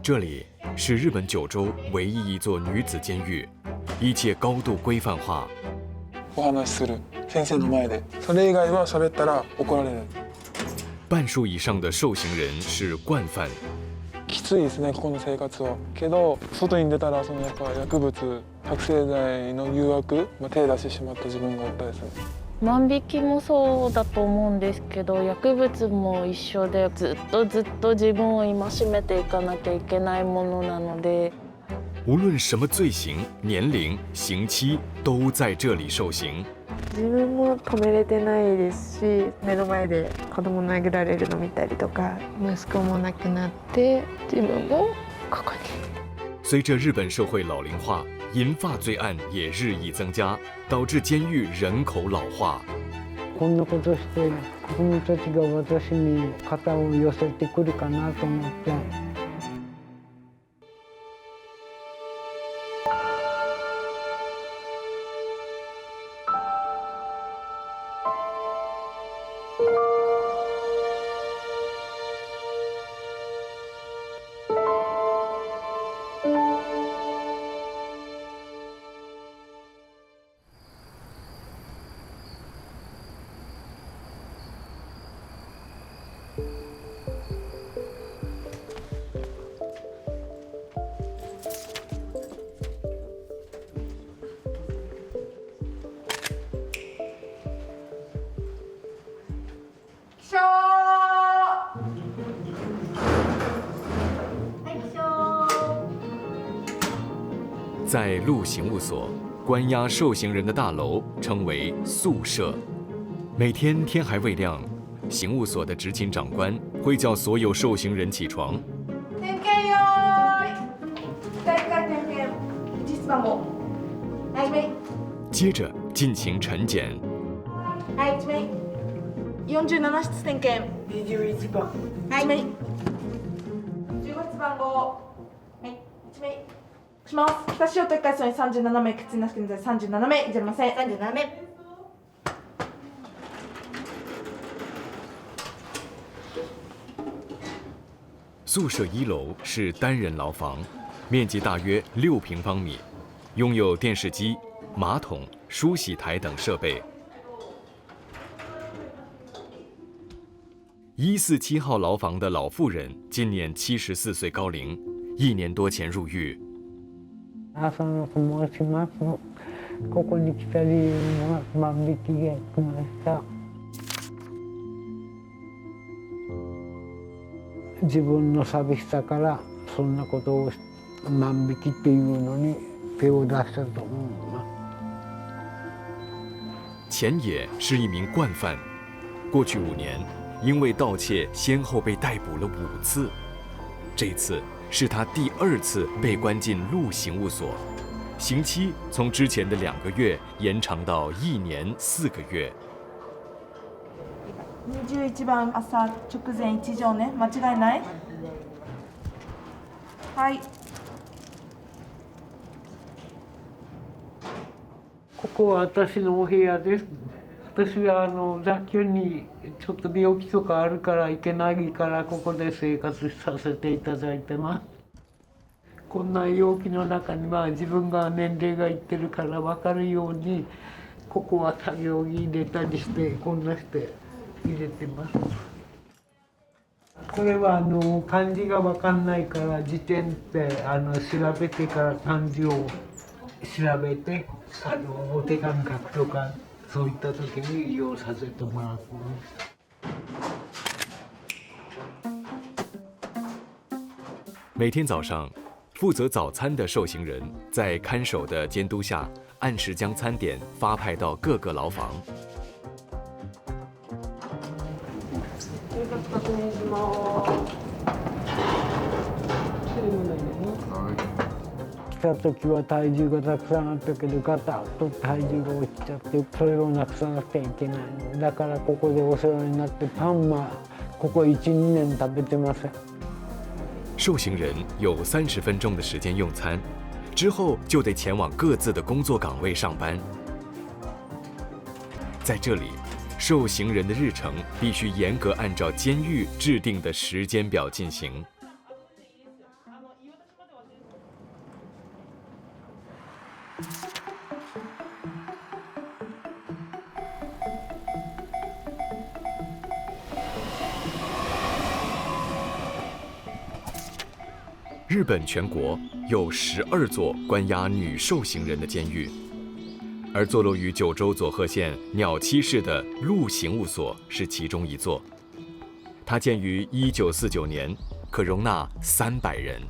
这里是日本九州唯一一座女子监狱，一切高度规范化。お話しする先生の前で、それ以外は喋ったら怒られる。半数以上的受刑人是惯犯。きついですね、ここの生活は。けど外に出たらやっぱ薬物、覚醒剤の誘惑、手出してしまった自分がおったですね。万引きもそうだと思うんですけど、薬物も一緒でずっと自分を戒めていかなきゃいけないものなので。无论什么罪行、年龄、刑期，都在这里受刑。自分も止めれてないですし、目の前で子供殴られるの見たりとか、息子も亡くなって自分もここに。随着日本社会老龄化，银发罪案也日益增加，导致监狱人口老化。こんなことして子供たちが私に肩を寄せてくるかなと思って。在鹿刑务所，关押受刑人的大楼称为宿舍。每天天还未亮，刑务所的执勤长官会叫所有受刑人起床。点検よーい。体育会点検。実番号。はい、名。接着进行晨检。はい、名。47室点検。21番。はい、名。18番号。はい、1名。します。北塩撤回層に37名、欠員なし現在37名、いじゃりません。37名。宿舍一楼是单人牢房，面积大约6平方米，拥有电视机、马桶、梳洗台等设备。147号牢房的老妇人今年74岁高龄，1年多前入狱。朝野と申します。ここに来た理由は万引きが来ました。自分の寂しさからそんなことを万引きっていうのに手を出したと思うな。前野是一名惯犯，过去5年因为盗窃先后被逮捕了5次，这次是他第2次被关进鹿刑务所，刑期从之前的2个月延长到1年4个月。21番朝直前1錠ね、間違いない？はい。ここは私のお部屋です。私は雑居にちょっと病気とかあるから行けないからここで生活させていただいてます。こんな容器の中には自分が年齢がいってるから分かるようにここは作業着入れたりしてこんなして入れてます。これは漢字が分かんないから辞典って調べてから漢字を調べてお手紙書くとかそういった時に利用させてもらってます。每天早上，负责早餐的受刑人在看守的监督下，按时将餐点发派到各个牢房。来た時は体重がたくさんあったけどガタッと体重が落ちちゃってそれをなくさなきゃいけないのだからここでお世話になってパンはここ 1,2 年食べてません。受刑人有30分钟的时间用餐，之后就得前往各自的工作岗位上班。在这里，受刑人的日程必须严格按照监狱制定的时间表进行。日本全国有12座关押女受刑人的监狱，而坐落于九州佐贺县鸟栖市的鹿刑务所是其中一座。它建于1949年，可容纳300人。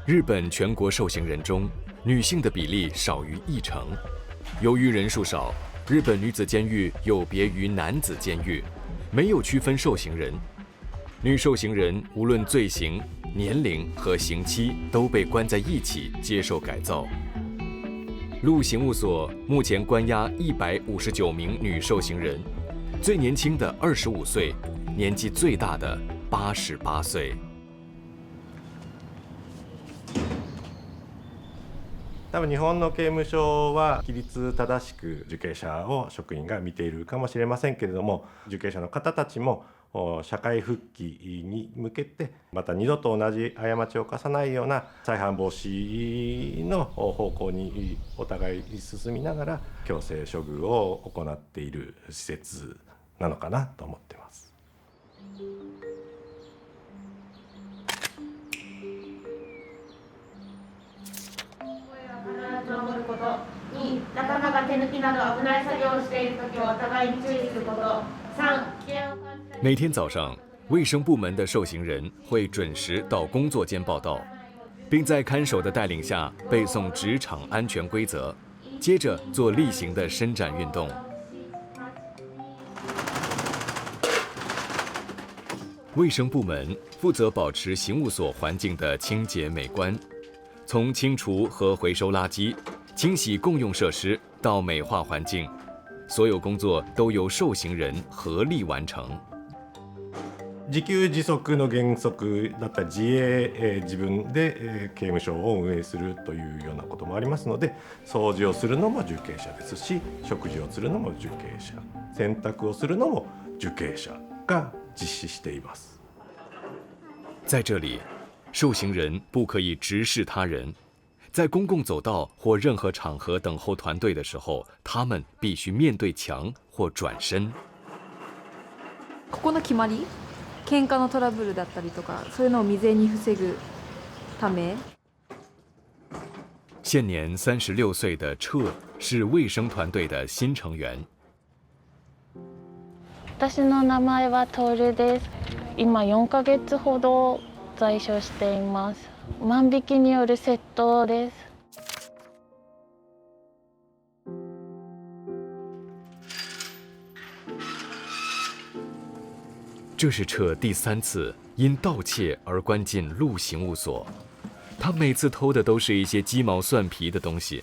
日本全国受刑人中，女性的比例少于1%。由于人数少，日本女子监狱有别于男子监狱，没有区分受刑人。女受刑人无论罪行、年龄和刑期都被关在一起接受改造。鹿刑务所目前关押159名女受刑人，最年轻的25岁，年纪最大的88岁。多分日本の刑務所は規律正しく受刑者を職員が見ているかもしれませんけれども、受刑者の方たちも社会復帰に向けて、また二度と同じ過ちを犯さないような再犯防止の方向にお互い進みながら強制処遇を行っている施設なのかなと思っています。2、仲間が手抜きなど危ない作業をしているときはお互いに注意すること。3、危険を感じたり。每天早上，卫生部门的受刑人会准时到工作间报到，并在看守的带领下背诵职场安全规则，接着做例行的伸展运动。卫生部门负责保持刑务所环境的清洁美观，从清除和回收垃圾、清洗共用设施到美化环境，所有工作都由受刑人合力完成。自給自足の原則だったり自営、自分で刑務所を運営するというようなこともありますので、掃除をするのも受刑者ですし、食事をするのも受刑者、洗濯をするのも受刑者が実施しています。在这里，受刑人不可以直视他人，在公共走道或任何场合等候团队的时候，他们必须面对墙或转身。ここの決まり、喧嘩のトラブルだったりとか、そういうのを未然に防ぐため。现年36岁的彻是卫生团队的新成员。私の名前はトールです。今4ヶ月ほど在所しています。万引きによる窃盗です。这是彻第3次因盗窃而关进鹿刑务所。他每次偷的都是一些鸡毛蒜皮的东西，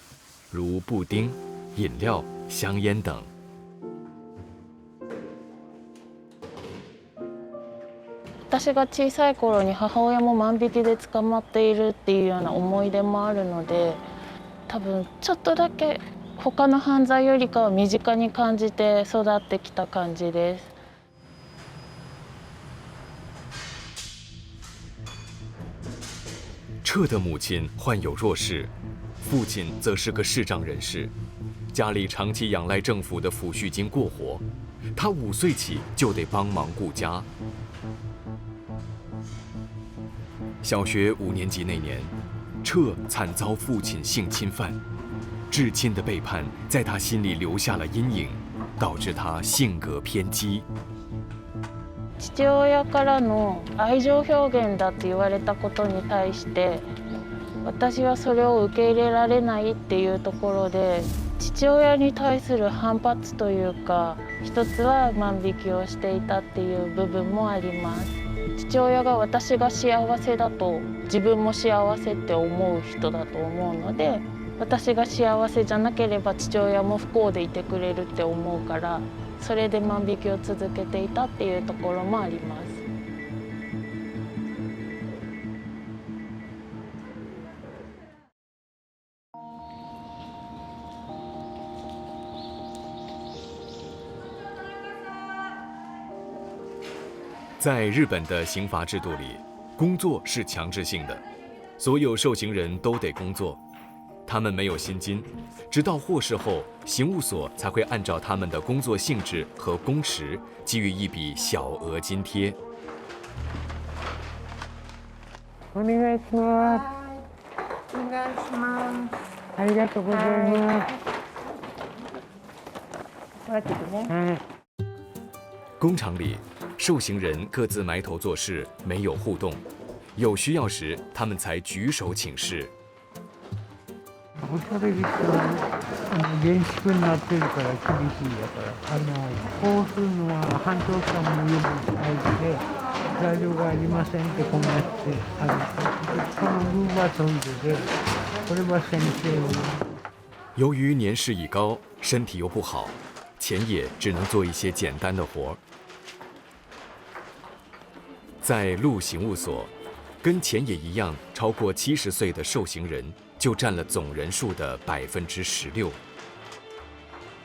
如布丁、饮料、香烟等。私が小さい頃に母親も万引きで捕まっているっていうような思い出もあるので、多分ちょっとだけ他の犯罪よりかは身近に感じて育ってきた感じです。彻的母亲患有弱视，父亲则是个视障人士，家里长期仰赖政府的抚恤金过活，他5岁起就得帮忙顾家。小学5年级那年，彻惨遭父亲性侵犯，至亲的背叛在他心里留下了阴影，导致他性格偏激。父親からの愛情表現だって言われたことに対して、私はそれを受け入れられないっていうところで、父親に対する反発というか、一つは万引きをしていたっていう部分もあります。父親が私が幸せだと自分も幸せって思う人だと思うので、私が幸せじゃなければ父親も不幸でいてくれるって思うから、それで万引きを続けていたっていうところもあります。在日本的刑罚制度里，工作是强制性的，所有受刑人都得工作，他们没有薪金，直到获释后，刑务所才会按照他们的工作性质和工时给予一笔小额津贴。お願いします。お願いします。ありがとうございます。こうやってね。工厂里，受刑人各自埋头做事，没有互动。有需要时，他们才举手请示。おしゃべりしたら厳粛になってるから厳しいやからこうするのは班長さんもよく伝えて材料がありませんってこんなってあるその分はそれでこれは先生を。由于年事已高，身体又不好，前野只能做一些简单的活。在鹿刑务所，跟前野一样超过70岁的受刑人就占了总人数的16%，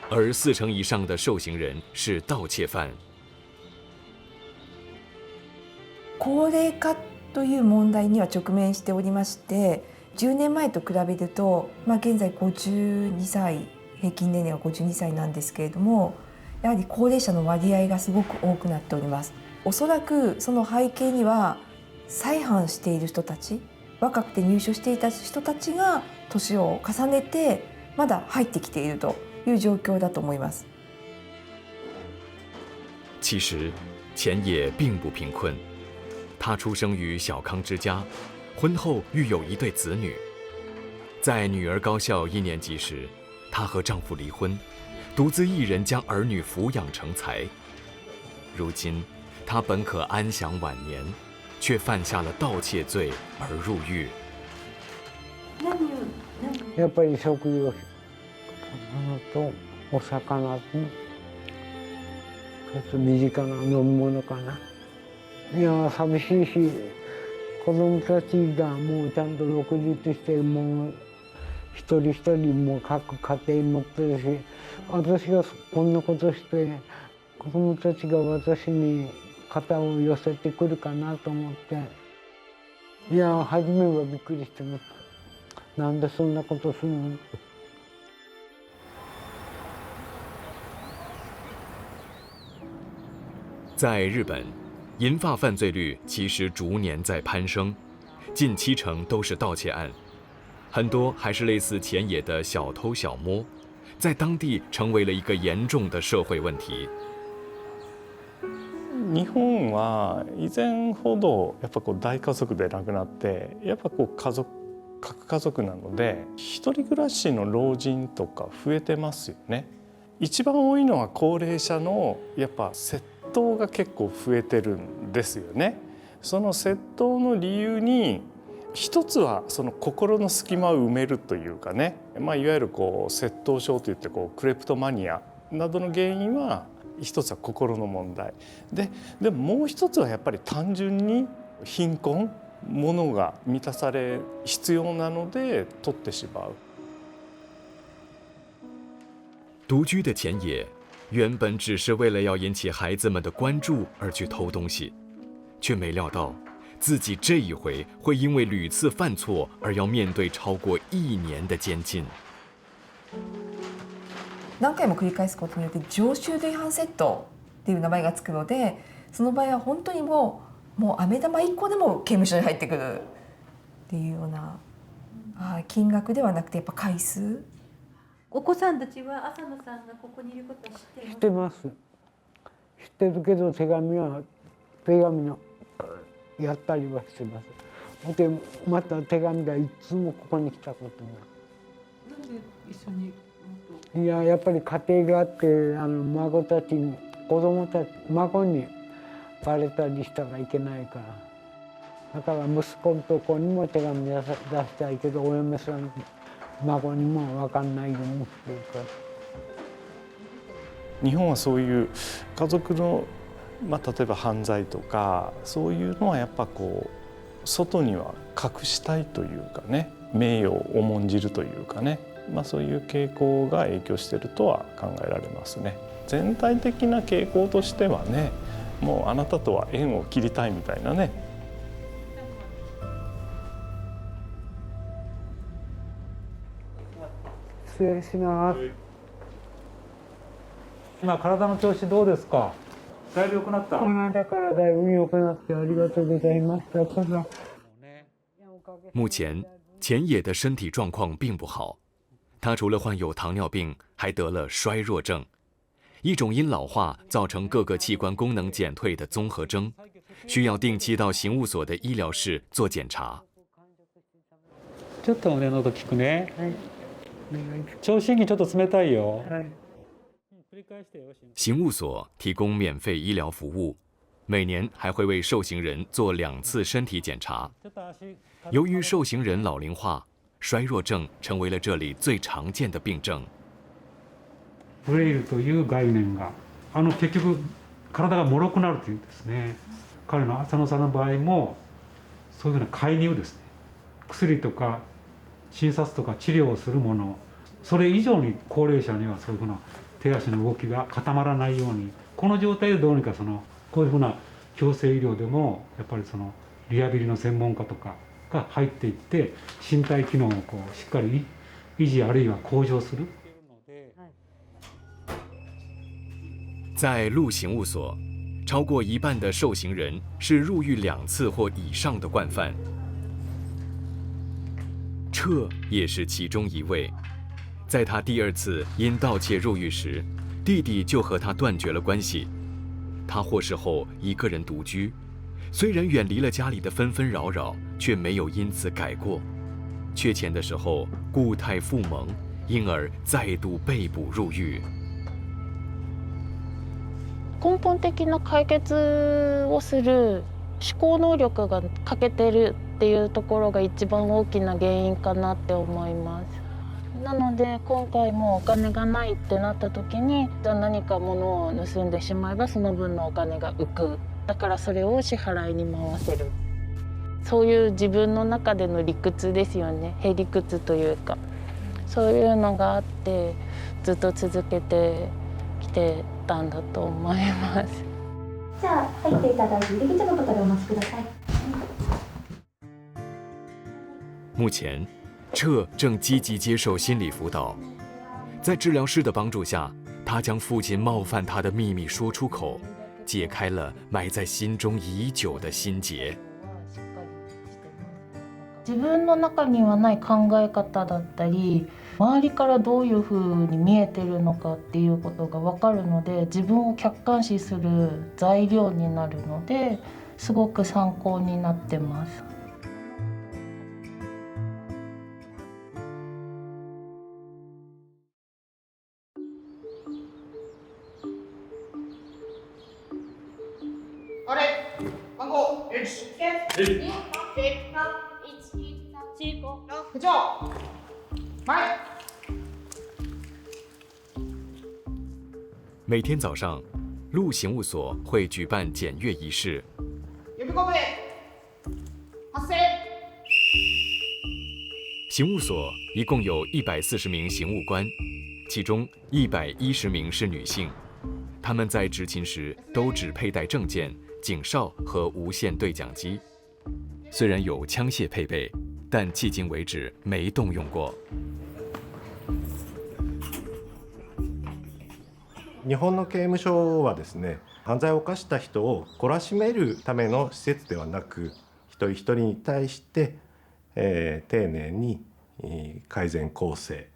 而40%以上的受刑人是盗窃犯。高齢化という問題には直面しておりまして、10年前と比べると、現在52歳、平均年齢は52歳なんですけれども、やはり高齢者の割合がすごく多くなっております。おそらくその背景には再犯している人たち、若くて入所していた人たちが年を重ねてまだ入ってきているという状況だと思います。其实，前野并不贫困，他出生于小康之家，婚后育有一对子女。在女儿高校1年级时，她和丈夫离婚，独自一人将儿女抚养成才。如今，她本可安享晚年，却犯下了盗窃罪而入狱。やっぱり食料とお魚と身近な飲み物かな。いや寂しいし、子供たちがもうちゃんと独立してもう一人一人もう各家庭持ってるし、私がこんなことして子供たちが私に肩を寄せてくるかなと思って、いや初めはびっくりしてます。なんでそんなことするの？在日本，银发犯罪率其实逐年在攀升，近70%都是盗窃案，很多还是类似前野的小偷小摸，在当地成为了一个严重的社会问题。日本は以前ほどやっぱ大家族でなくなって、やっぱ核家族なので一人暮らしの老人とか増えてますよね。一番多いのは高齢者のやっぱ窃盗が結構増えてるんですよね。その窃盗の理由に一つはその心の隙間を埋めるというかね、いわゆる窃盗症といってクレプトマニアなどの原因は一つは心の問題でももう一つはやっぱり単純に貧困、物が満たされ必要なので取ってしまう。独居的前野原本只是为了要引起孩子们的关注而去偷东西，却没料到自己这一回会因为屡次犯错而要面对超过1年的监禁。何回も繰り返すことによって常習累犯窃盗っていう名前がつくので、その場合は本当にもう飴玉1個でも刑務所に入ってくるっていうような、金額ではなくてやっぱ回数。お子さんたちは浅野さんがここにいることは知ってます。知ってるけど手紙のやったりはしてます。でまた手紙がいつもここに来たことない。なんで一緒に？いややっぱり家庭があって孫たちに孫にバレたりしたらいけないから、だから息子のとこにも手紙出したいけどお嫁さん孫にも分かんないようにしてるから。日本はそういう家族の、例えば犯罪とかそういうのはやっぱ外には隠したいというかね、名誉を重んじるというかね、そういう傾向が影響しているとは考えられますね。全体的な傾向としてはね、もうあなたとは縁を切りたいみたいなね。失礼します。今体の調子どうですか？だいぶ良くなった。この間からだいぶ良くなってありがとうございました。ただ目前，前野的身体状况并不好，他除了患有糖尿病，还得了衰弱症，一种因老化造成各个器官功能减退的综合征，需要定期到刑务所的医疗室做检查。ちょっと胸の音聞くね。聴診器ちょっと冷たいよ。刑务所提供免费医疗服务，每年还会为受刑人做2次身体检查。由于受刑人老龄化，衰弱症成为了这里最常見的病症。フレイルという概念が、結局体が脆くなるというんですね。彼の浅野さんの場合もそういうふうな介入ですね。薬とか診察とか治療をするもの、それ以上に高齢者にはそういうふうな手足の動きが固まらないように、この状態でどうにかこういうふうな矯正医療でもやっぱりリハビリの専門家とかが入っていって身体機能をしっかり維持あるいは向上する。在陆刑务所，超过一半的受刑人是入狱2次或以上的惯犯。彻也是其中一位。在他第2次因盗窃入狱时，弟弟就和他断绝了关系。他获释后一个人独居，虽然远离了家里的纷纷扰扰，却没有因此改过。缺钱的时候故态复萌，因而再度被捕入狱。根本的な解決をする思考能力が欠けてるっていうところが一番大きな原因かなって思います。なので今回もお金がないってなった時に、じゃあ何か物を盗んでしまえばその分のお金が浮く。だからそれを支払いに回せる。そういう自分の中での理屈ですよね。へ理屈というか、そういうのがあってずっと続けてきてたんだと思います。じゃあ入っていただいて入り口の方でお待ちください。目前，彻正积极接受心理辅导，在治疗师的帮助下，他将父亲冒犯他的秘密说出口，解开了埋在心中已久的心结。自分の中にはない考え方だったり、周りからどういうふうに見えてるのかっていうことが分かるので、自分を客観視する材料になるので、すごく参考になってます。あれ番号部長前。每天早上，陆刑务所会举办检阅仪式。予備国へ発生。刑务所一共有140名刑务官，其中110名是女性。她们在执勤时都只佩戴证件、警哨和无线对讲机。虽然有枪械配备，但迄今为止没动用过。日本の刑務所はですね、犯罪を犯した人を懲らしめるための施設ではなく、一人一人に対して、丁寧に改善更生、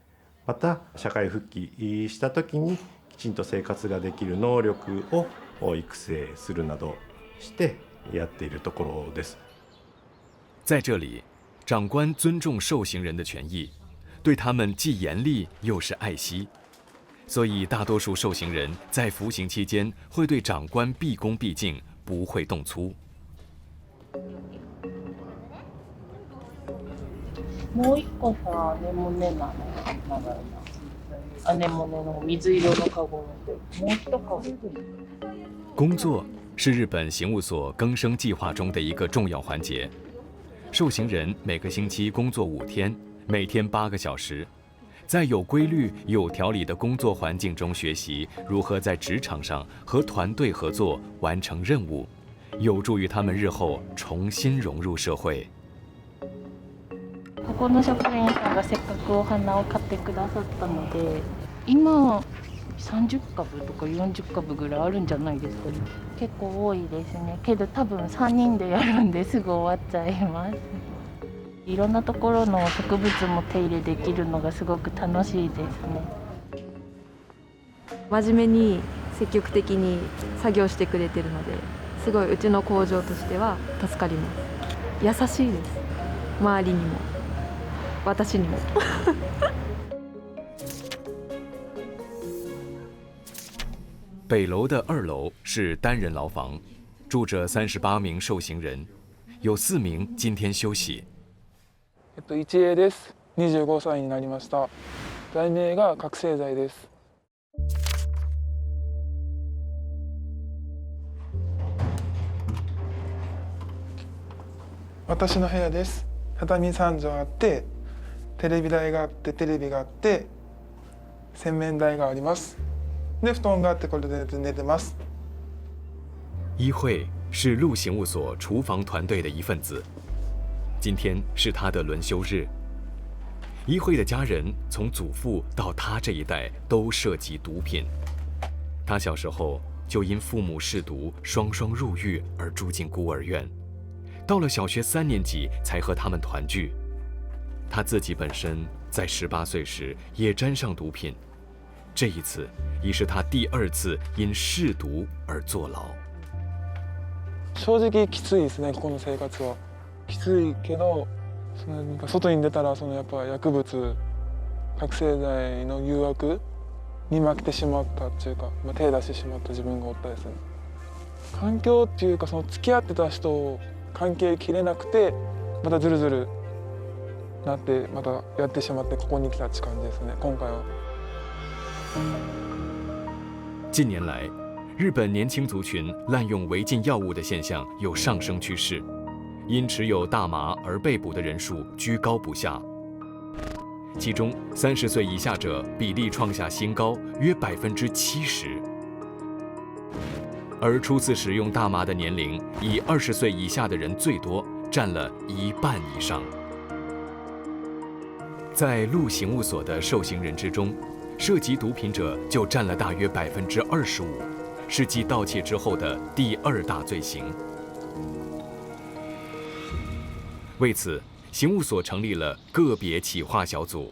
また社会復帰した時にきちんと生活ができる能力を育成するなどしてやっているところです。在这里，长官尊重受刑人的权益，对他们既严厉又是爱惜。所以，大多数受刑人在服刑期间会对长官毕恭毕敬，不会动粗。もう一個さ、アネモネなの。アネモネの水色のカゴの。もう一カゴ。工作是日本刑务所更生计划中的一个重要环节。受刑人每个星期工作5天，每天8个小时。在有规律、有条理的工作环境中学习如何在职场上和团队合作完成任务，有助于他们日后重新融入社会。ここの職員さんがせっかくお花を買ってくださったので、今30株とか40株ぐらいあるんじゃないですかね。結構多いですね。けど多分3人でやるんですぐ終わっちゃいます。いろんなところの植物も手入れできるのがすごく楽しいですね。真面目に積極的に作業してくれてるので、すごいうちの工場としては助かります。優しいです。周りにも私にも。北楼的2楼是单人牢房，住着38名受刑人，有4名今天休息。一栄です。25歳になりました。罪名が覚醒剤です。私の部屋です。畳3畳あって、テレビ台があって、テレビがあって、洗面台があります。で、布団があって、これで寝てます。一惠是陆刑务所厨房团队的一份子，今天是他的轮休日。一惠的家人从祖父到他这一代都涉及毒品，他小时候就因父母嗜毒，双双入狱而住进孤儿院，到了小学3年级才和他们团聚。他自己本身在18岁时也沾上毒品，这一次已是他第2次因嗜毒而坐牢。正直きついですね、ここの生活は。きついけど、なんか外に出たらやっぱ薬物、覚醒剤の誘惑に負けてしまったっていうか、手出してしまった自分がおったですね。環境っていうか、付き合ってた人を関係切れなくて、またずるずるなってまたやってしまって、ここに来たって感じですね、今回は。近年来，日本年轻族群滥用违禁药物的现象有上升趋势，因持有大麻而被捕的人数居高不下。其中30岁以下者比例创下新高，约70%。而初次使用大麻的年龄以20岁以下的人最多，占了1半以上。在陆刑务所的受刑人之中，涉及毒品者就占了大约25%，是继盗窃之后的第2大罪行。为此，刑务所成立了个別企劃小組。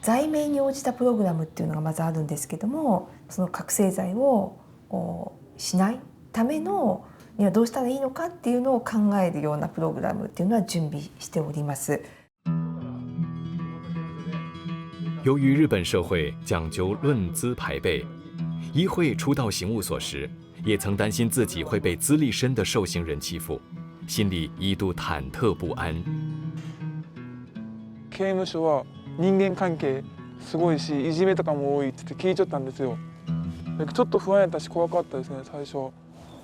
罪名に応じたプログラムっていうのがまずあるんですけども、その覚醒剤をしないためのにはどうしたらいいのかっていうのを考えるようなプログラムっていうのは準備しております。由于日本社会讲究论资排辈，一惠初到刑务所时，也曾担心自己会被资历深的受刑人欺负，心里一度忐忑不安。刑務所は人間関係すごいし、いじめとかも多いって聞いちゃったんですよ。ちょっと不安やったし怖かったですね、最初。実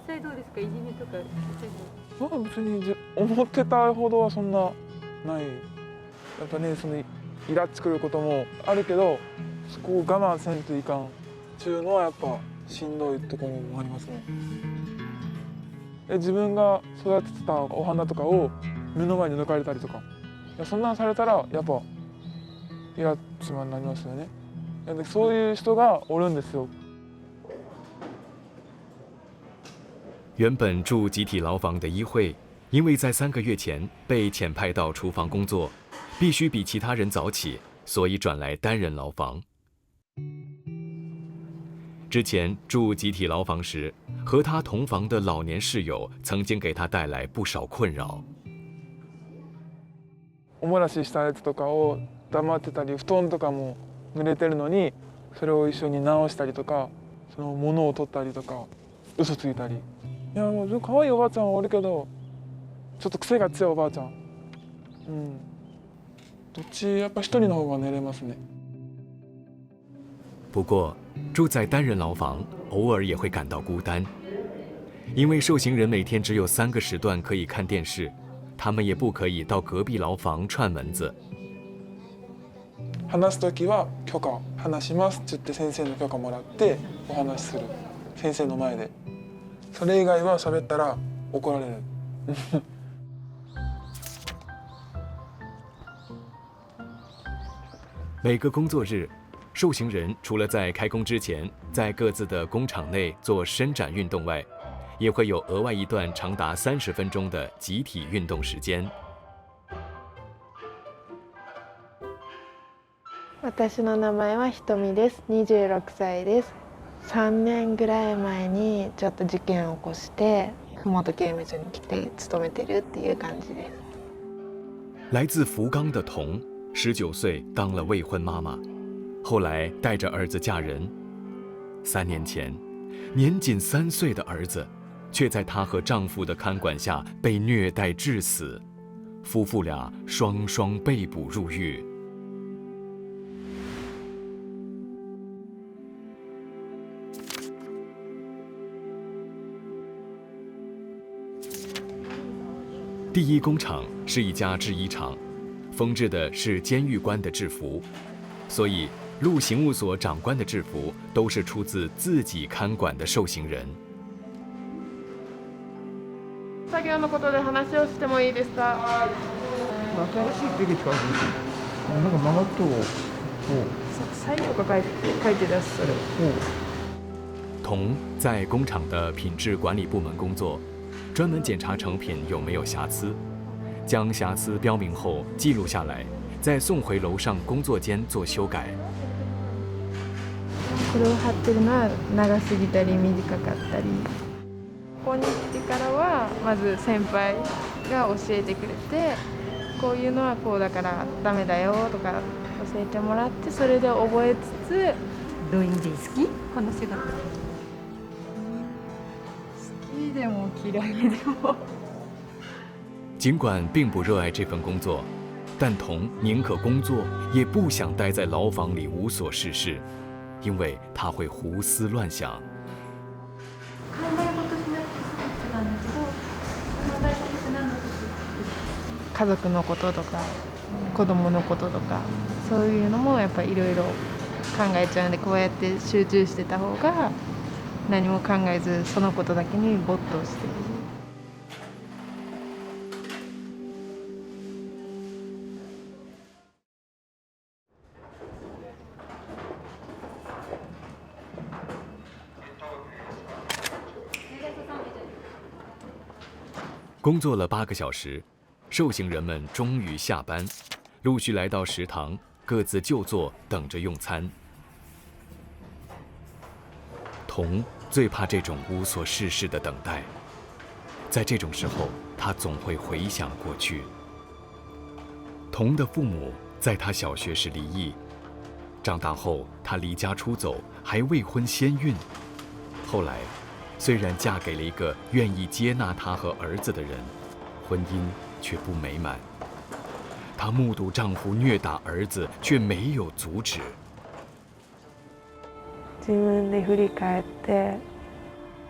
際どうですか、いじめとか。別に思ってたほどはそんなない。やっぱね、イラつくることもあるけど、そこを我慢せんといかんっていうのはやっぱしんどいところもありますね。自分が育ててたお花とかを目の前に抜かれたりとか、そんなんされたらやっぱイラつまになりますよね。そういう人がおるんですよ。原本住集体牢房的一惠，因为在3个月前被遣派到厨房工作，必须比其他人早起，所以转来单人牢房。之前住集体牢房时，和他同房的老年室友曾经给他带来不少困扰。おもらししたやつとかを黙ってたり、布団とかも濡れてるのにそれを一緒に直したりとか、その物を取ったりとか、嘘ついたり。いや、もう可愛いおばあちゃんはおるけど、ちょっと癖が強いおばあちゃん。どっちやっぱ一人の方が寝れますね。不过，住在单人牢房，偶尔也会感到孤单，因为受刑人每天只有3个时段可以看电视，他们也不可以到隔壁牢房串门子。話すときは許可、話しますって言って先生の許可もらってお話しする。先生の前で。それ以外は喋ったら怒られる。每个工作日，受刑人除了在开工之前在各自的工厂内做伸展运动外，也会有额外一段长达30分钟的集体运动时间。私の名前はひとみです。26歳です。3年ぐらい前にちょっと事件を起こして麓刑務所に来て勤めてるっていう感じです。来自福冈的童，19岁当了未婚妈妈，后来带着儿子嫁人。3年前，年仅3岁的儿子，却在她和丈夫的看管下被虐待致死，夫妇俩双双被捕入狱。第一工厂是一家制衣厂，缝制的是监狱官的制服，所以陆刑务所长官的制服都是出自自己看管的受刑人。作業のことで話をしてもいいですか？新しい出口からなんか曲がっと作業が書いてらっしゃる。童在工厂的品质管理部门工作，专门检查成品有没有瑕疵，将瑕疵标明后记录下来，再送回楼上工作间做修改。これを貼ってるのは長すぎたり短かったり。ここに来てからはまず先輩が教えてくれて、こういうのはこうだからダメだよとか教えてもらって、それで覚えつつ。どういう意味で好き？この姿。好きでも嫌いでも。尽管并不热爱这份工作，但童宁可工作，也不想待在牢房里无所事事，因为他会胡思乱想。考え事しなくて済む人なんだけど、考え事しなんだと家族のこととか子供のこととかそういうのもやっぱりいろいろ考えちゃうんで、こうやって集中してた方が何も考えずそのことだけに没頭してる。工作了8个小时，受刑人们终于下班，陆续来到食堂，各自就坐，等着用餐。童最怕这种无所事事的等待，在这种时候，他总会回想过去。童的父母在他小学时离异，长大后他离家出走，还未婚先孕。后来，虽然嫁给了一个愿意接纳她和儿子的人，婚姻却不美满。她目睹丈夫虐打儿子，却没有阻止。自分で振り返って、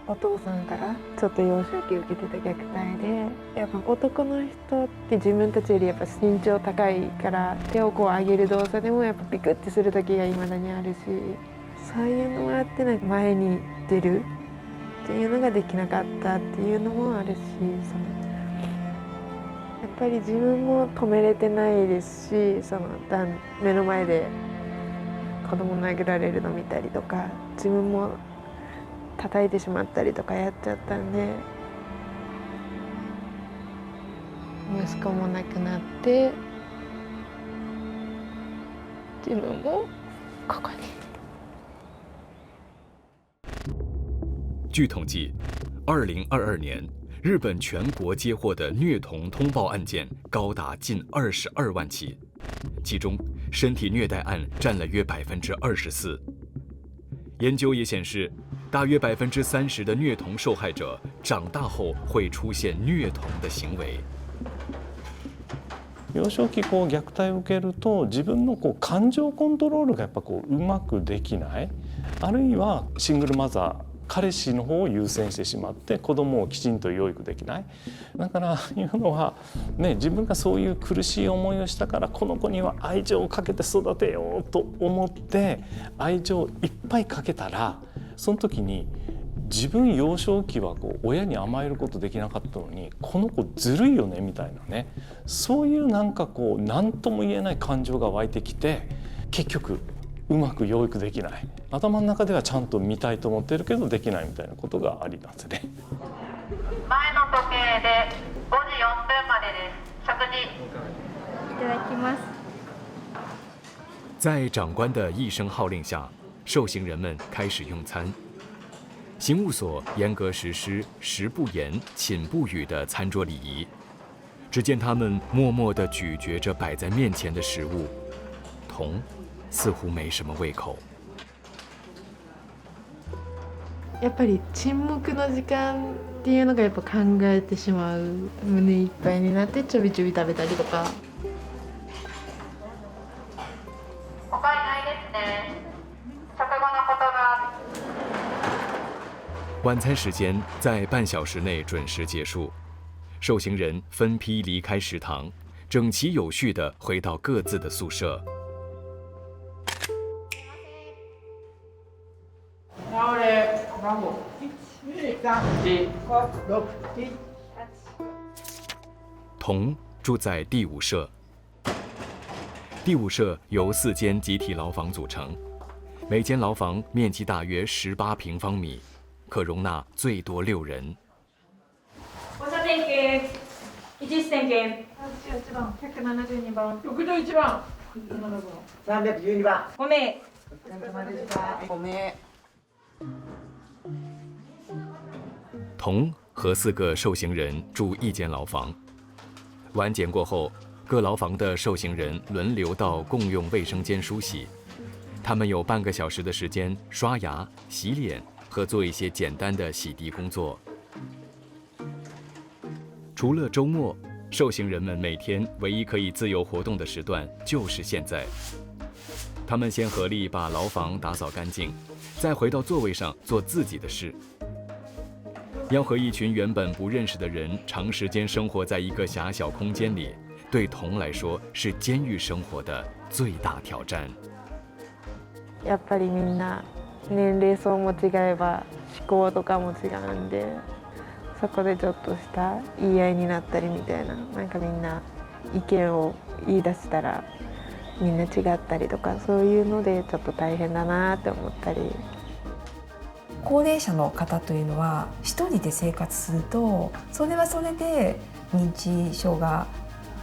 お父さんからちょっと幼少期受けてた虐待で、やっぱ男の人って自分たちよりやっぱ身長高いから、手をこう上げる動作でもやっぱピクッてする時がいまだにあるし、そういうのもあってなんか前に出るっていうのができなかったっていうのもあるし、やっぱり自分も止めれてないですし、目の前で子供殴られるの見たりとか、自分も叩いてしまったりとかやっちゃったんで、息子も亡くなって自分もここに。据统计，2022年日本全国接获的虐童通报案件高达近22万起，其中身体虐待案占了约24%。研究也显示，大约30%的虐童受害者长大后会出现虐童的行为。幼少期虐待を受けると自分の感情コントロールがやっぱうまくできない、あるいはシングルマザー彼氏の方を優先してしまって子供をきちんと養育できない。だからいうのは、自分がそういう苦しい思いをしたからこの子には愛情をかけて育てようと思って愛情をいっぱいかけたら、その時に自分幼少期は親に甘えることできなかったのにこの子ずるいよねみたいなね、そういう何とも言えない感情が湧いてきて、結局うまく養育できない、頭の中ではちゃんと見たいと思ってるけどできないみたいなことがありますね。前の時計で5時4分までです。食事いただきます。在长官的一声号令下，受刑人们开始用餐。刑务所严格实施食不言，寝不语的餐桌礼仪。只见他们默默地咀嚼着摆在面前的食物，童似乎没什么胃口。やっぱり沈黙の時間っていうのがやっぱ考えてしまう。胸いっぱいになってちょびちょび食べたりとか。おかわりないですね。食後の言葉。晚餐时间在半小时内准时结束，受刑人分批离开食堂，整齐有序地回到各自的宿舍。童住在第5舍。第5舍由4间集体牢房组成，每间牢房面积大约18平方米，可容纳最多6人。放射点検、1視点検。1番、172番、61番、312番。5名。5名。童和4个受刑人住一间牢房。晚检过后，各牢房的受刑人轮流到共用卫生间梳洗，他们有半个小时的时间刷牙、洗脸和做一些简单的洗涤工作。除了周末，受刑人们每天唯一可以自由活动的时段就是现在。他们先合力把牢房打扫干净，再回到座位上做自己的事。要和一群原本不认识的人长时间生活在一个狭小空间里，对童来说是监狱生活的最大挑战。やっぱりみんな年齢層も違えば思考とかも違うんで、そこでちょっとした言い合いになったりみたいな、なんかみんな意見を言い出したらみんな違ったりとか、そういうのでちょっと大変だなって思ったり。高齢者の方というのは一人で生活すると、それはそれで認知症が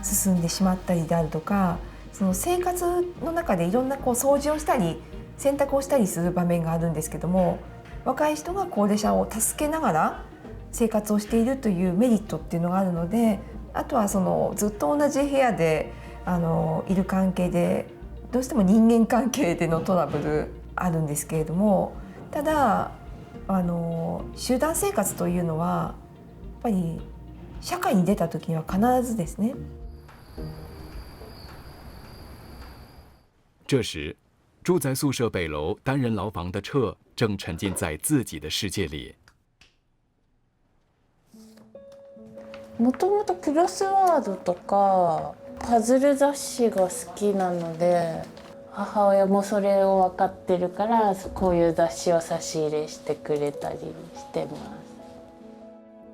進んでしまったりであるとか、その生活の中でいろんな掃除をしたり洗濯をしたりする場面があるんですけども、若い人が高齢者を助けながら生活をしているというメリットっていうのがあるので、あとはずっと同じ部屋でいる関係でどうしても人間関係でのトラブルあるんですけれども、ただ集団生活というのはやっぱり社会に出た時には必ずですね。这时，住在宿舍北楼单人牢房的彻正沉浸在自己的世界里。もともとクロスワードとかパズル雑誌が好きなので、母親もそれを分かってるからこういう雑誌を差し入れしてくれたりしてます。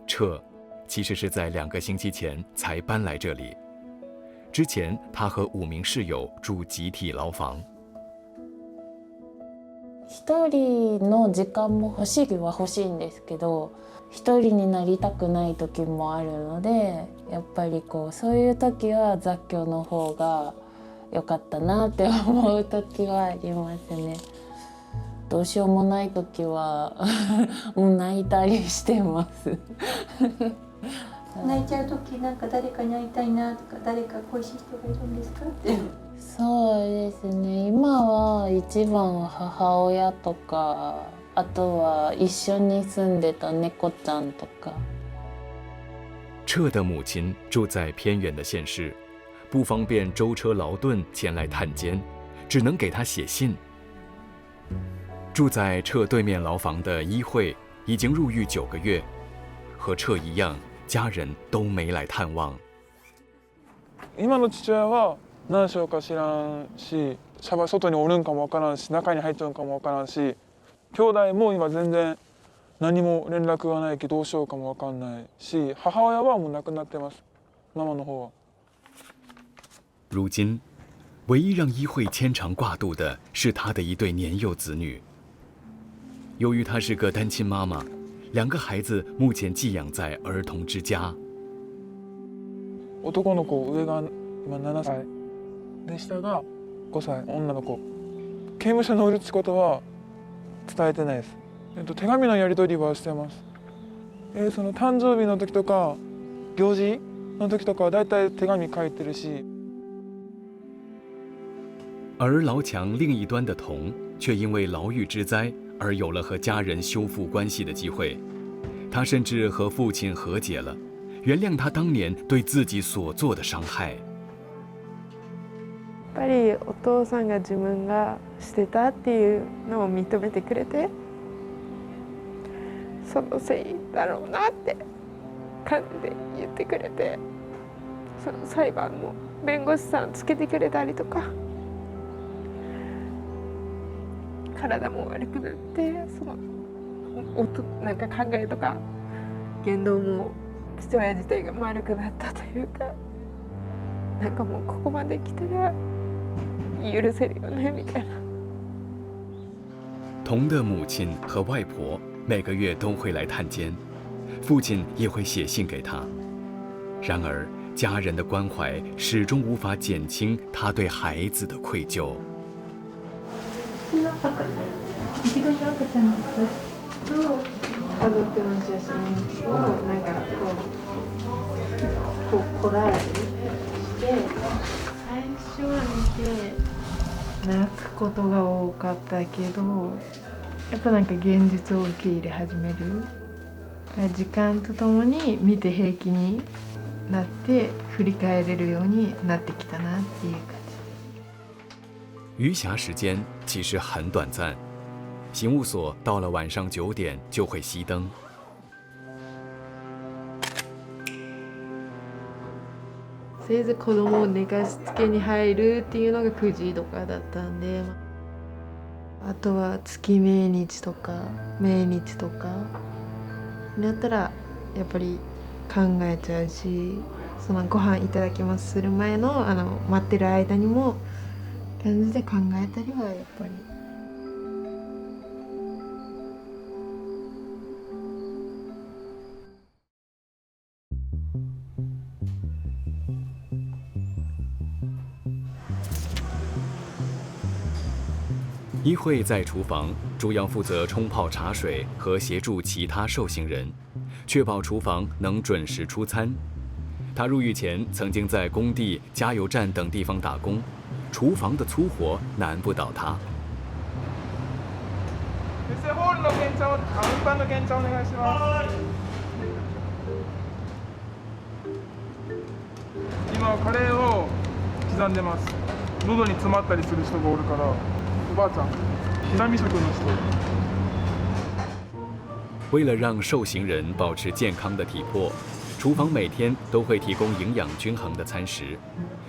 彻其实是在2个星期前才搬来这里，之前他和5名室友住集体牢房。一人の時間も欲しいは欲しいんですけど、一人になりたくない時もあるので、やっぱりそういう時は雑居の方が良かったなって思う時はありますね。どうしようもない時はもう泣いたりしてます泣いちゃう時なんか誰かに会いたいなとか、誰か恋しい人がいるんですかって。そうですね、今は一番は母親とか、あとは一緒に住んでた猫ちゃんとか。彻的母亲住在偏远的县市，不方便舟车劳顿前来探监，只能给他写信。住在彻对面牢房的伊惠已经入狱9个月，和彻一样，家人都没来探望。今の父親は何しようか知らんし、外におるんかもわからんし、中に入っちゃうんかもわからんし、兄弟も今全然何も連絡がないけどどうしようかもわかんないし、母親はもう亡くなってます、ママの方は。如今，唯一让伊惠牵肠挂肚的是她的一对年幼子女。由于她是个单亲妈妈，2个孩子目前寄养在儿童之家。男の子上が今7歳で、下が5歳女の子刑務所におるってことは伝えてないです。手紙のやり取りはしてます。その誕生日の時とか行事の时とかはだいたい手紙書いてるし。而牢墙另一端的童却因为牢狱之灾而有了和家人修复关系的机会。他甚至和父亲和解了，原谅他当年对自己所做的伤害。やっぱりお父さんが自分がしてたっていうのを認めてくれて、そのせいだろうなって感じで言ってくれて、その裁判も弁護士さんつけてくれたりとか、体も悪くなって、そのなんか考えとか言動も父親自体が悪くなったというか、なんかもうここまで来たら許せるよねみたいな。童的母亲和外婆每个月都会来探监，父亲也会写信给他。然而，家人的关怀始终无法减轻他对孩子的愧疚。一度に赤ちゃんの写真と家族の写真をなんかこうコラージュして最初は見て泣くことが多かったけど、やっぱなんか現実を受け入れ始める。時間とともに見て平気になって振り返れるようになってきたなっていう感じ。余暇时间其实很短暂，刑务所到了晚上9点就会熄灯。せいぜい子供を寝かしつけに入るっていうのが9時とかだったんで、あとは月命日とか命日とかになったらやっぱり考えちゃうし、そのご飯いただきますする前の待ってる間にも感じで考えたりはやっぱり。一会在厨房主要负责冲泡茶水和协助其他受刑人，确保厨房能准时出餐。他入狱前曾经在工地、加油站等地方打工，厨房的粗活难不倒他。先生、ホールの検茶を、一般の検茶お願いします。今カレーを刻んでます。喉に詰まったりする人がおるから。おばあちゃん、膝味食の人。为了让受刑人保持健康的体魄，厨房每天都会提供营养均衡的餐食，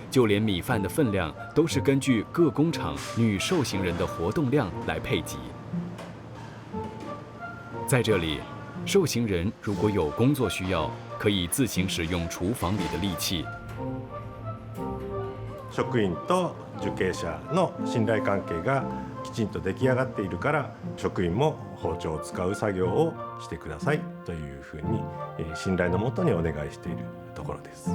就连米饭的分量都是根据各工厂女受刑人的活动量来配给。在这里，受刑人如果有工作需要，可以自行使用厨房里的利器。職員と受刑者の信頼関係がきちんと出来上がっているから、職員も包丁を使う作業をしてくださいというふうに信頼のもとにお願いしているところです。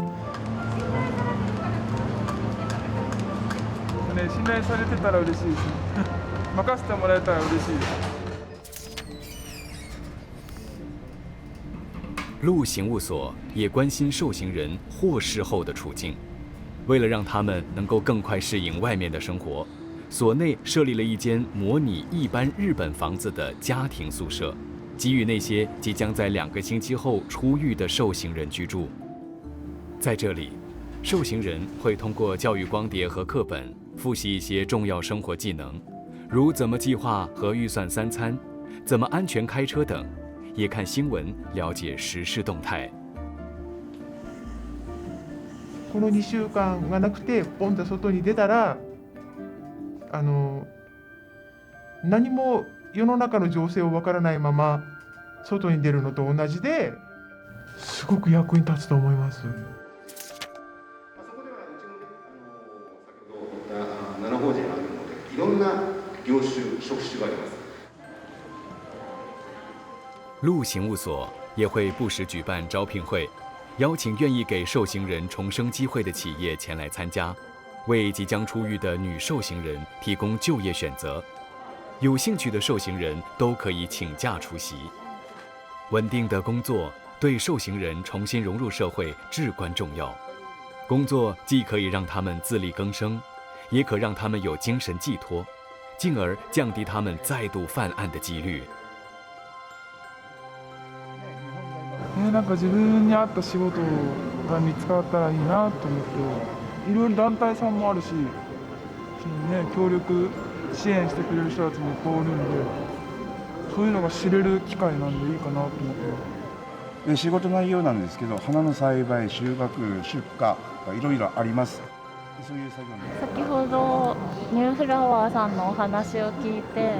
信頼されてたら嬉しいですね。任せてもらえたら嬉しいです。陆刑务所也关心受刑人获释后的处境。为了让他们能够更快适应外面的生活，所内设立了一间模拟一般日本房子的家庭宿舍，给予那些即将在2个星期后出狱的受刑人居住。在这里，受刑人会通过教育光碟和课本复习一些重要生活技能，如怎么计划和预算3餐，怎么安全开车等，也看新闻了解时事动态。この2週間がなくてポンと外に出たら何も世の中の情勢を分からないまま外に出るのと同じですごく役に立つと思います。7法人あるのでいろんな業種職種があります。陆刑务所也会不时举办招聘会，邀请愿意给受刑人重生机会的企业前来参加，为即将出狱的女受刑人提供就业选择，有兴趣的受刑人都可以请假出席。稳定的工作对受刑人重新融入社会至关重要。工作既可以让他们自力更生，也可让他们有精神寄托，进而降低他们再度犯案的几率。なんか自分に合った仕事が見つかったらいいなと思って、いろいろ団体さんもあるし、協力支援してくれる人たちもいっぱいおるんで、そういうのが知れる機会なんでいいかなと思ってます。仕事内容なんですけど、花の栽培、収穫、出荷いろいろあります。そういう作業先ほどニューフラワーさんのお話を聞いて、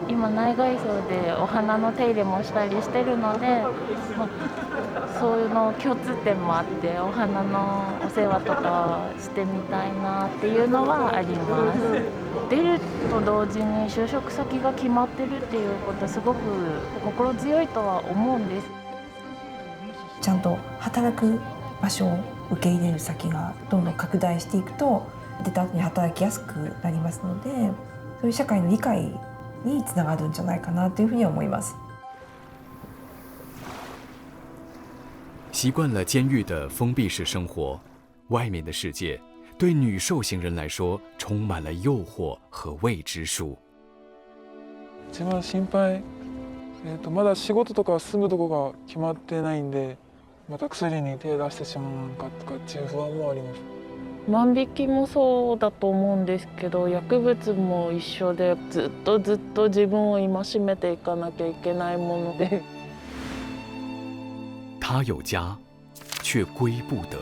今内外装でお花の手入れもしたりしてるので、そういうの共通点もあって、お花のお世話とかしてみたいなっていうのはあります。出ると同時に就職先が決まってるっていうことはすごく心強いとは思うんです。ちゃんと働く場所を受け入れる先がどんどん拡大していくと、出た後に働きやすくなりますので、そういう社会の理解につながるんじゃないかなというふうに思います。习惯了监狱的封闭式生活，外面的世界对女受刑人来说充满了诱惑和未知数。一番心配、まだ仕事とか住むとこが決まってないんで、また薬に手出してしまうのかとかっていう不安もあります。万引きもそうだと思うんですけど、薬物も一緒で、ずっと自分を戒めていかなきゃいけないもので。他有家，却归不得。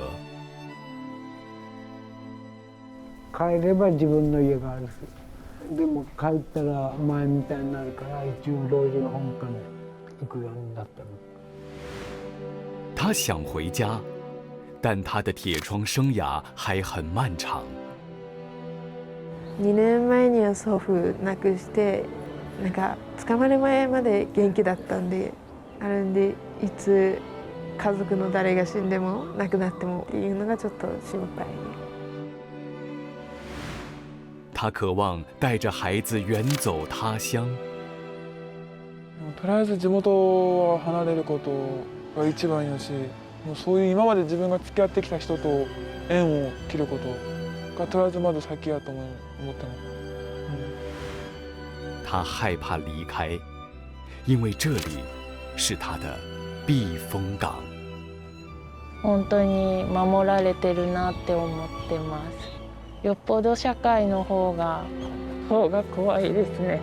帰れば自分の家があるし、でも帰ったら前みたいになるから、一応老人本館に行くようになったの。他想回家，但他的铁窗生涯还很漫長。2年前には祖父亡くして、なんか捕まる前まで元気だったんで、あるんで、いつ家族の誰が死んでも亡くなってもっていうのがちょっと心配。他渴望带着孩子远走他乡。とりあえず地元は離れることが一番やし、もうそういう今まで自分が付き合ってきた人と縁を切ることがとりあえずまず先やと思ってます。他害怕离开，因为这里是他的避风港。本当に守られてるなって思ってます。よっぽど社会の方が怖いですね。